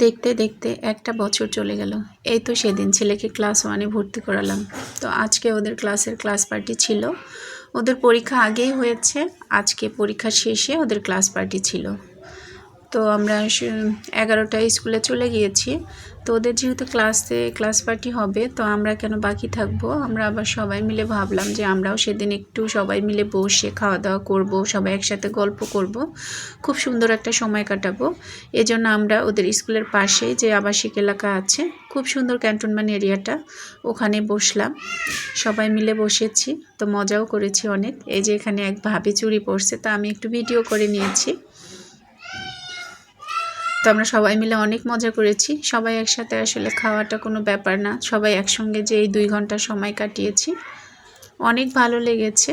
দেখতে দেখতে একটা বছর চলে গেল। এই তো সেদিন ছেলেকে ক্লাস 1-এ ভর্তি করালাম। তো আজকে ওদের ক্লাসের ক্লাস পার্টি ছিল। ওদের পরীক্ষা আগেই হয়েছে, আজকে পরীক্ষা শেষে ওদের ক্লাস পার্টি ছিল। তো আমরা 11টায় স্কুলে চলে গিয়েছি। তো ওদের যেহেতু ক্লাস পার্টি হবে, তো আমরা কেন বাকি থাকবো, আমরা আবার সবাই মিলে ভাবলাম যে আমরাও সেদিন একটু সবাই মিলে বসে খাওয়া দাওয়া করব, সবাই একসাথে গল্প করব, খুব সুন্দর একটা সময় কাটাবো। এজন্য আমরা ওদের স্কুলের পাশেই যে আবাসিক এলাকা আছে, খুব সুন্দর ক্যান্টনমেন্ট এরিয়াটা, ওখানে বসলাম, সবাই মিলে বসেছি। তো মজাও করেছি অনেক। এই যে এখানে এক ভাবি চুড়ি পরছে, তা আমি একটু ভিডিও করে নিয়েছি। তো আমরা সবাই মিলে অনেক মজা করেছি। সবাই একসাথে আসলে খাওয়াটা কোনো ব্যাপার না, সবাই একসঙ্গে যে এই 2 ঘন্টা সময় কাটিয়েছি, অনেক ভালো লেগেছে।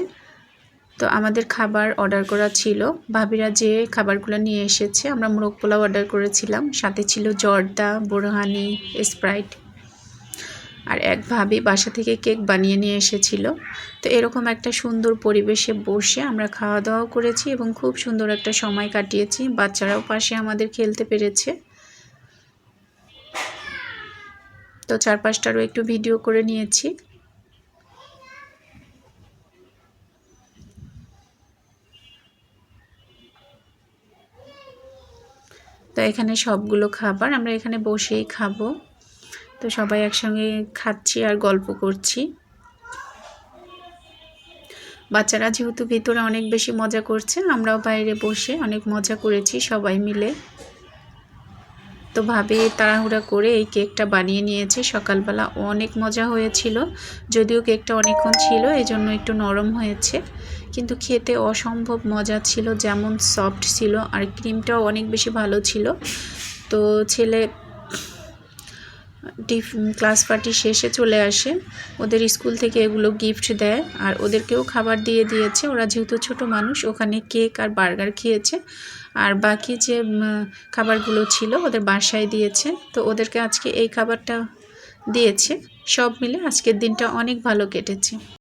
তো আমাদের খাবার অর্ডার করা ছিল, ভাবিরা যে খাবারগুলো নিয়ে এসেছে, আমরা মোরগ পোলাও অর্ডার করেছিলাম, সাথে ছিল জর্দা, বোরহানি, স্প্রাইট। আর এক ভাবি বাসা থেকে কেক বানিয়ে নিয়ে এসেছিল। তো এরকম একটা সুন্দর পরিবেশে বসে আমরা খাওয়া দাওয়াও করেছি এবং খুব সুন্দর একটা সময় কাটিয়েছি। বাচ্চারাও পাশে আমাদের খেলতে পেরেছে। তো চারপাশটারও একটু ভিডিও করে নিয়েছি। তো এখানে সবগুলো খাবার আমরা এখানে বসেই খাবো। তো সবাই একসঙ্গে খাচ্ছি আর গল্প করছি। বাচ্চারা যেহেতু ভিতরে অনেক বেশি মজা করছে, আমরাও বাইরে বসে অনেক মজা করেছি সবাই মিলে। তো ভাবি তাড়াহুড়া করে এই কেকটা বানিয়ে নিয়েছে সকালবেলা, অনেক মজা হয়েছিল। যদিও কেকটা অনেকক্ষণ ছিল, এই জন্য একটু নরম হয়েছে, কিন্তু খেতে অসম্ভব মজা ছিল, যেমন সফট ছিল আর ক্রিমটাও অনেক বেশি ভালো ছিল। তো ছেলে ক্লাস পার্টি শেষে চলে আসে, ওদের স্কুল থেকে এগুলো গিফট দেয় আর ওদেরকেও খাবার দিয়ে দিয়েছে। ওরা যেহেতু ছোট মানুষ, ওখানে কেক আর বার্গার খেয়েছে, আর বাকি যে খাবারগুলো ছিল ওদের বাসায় দিয়েছে। তো ওদেরকে আজকে এই খাবারটা দিয়েছে। সব মিলে আজকের দিনটা অনেক ভালো কেটেছে।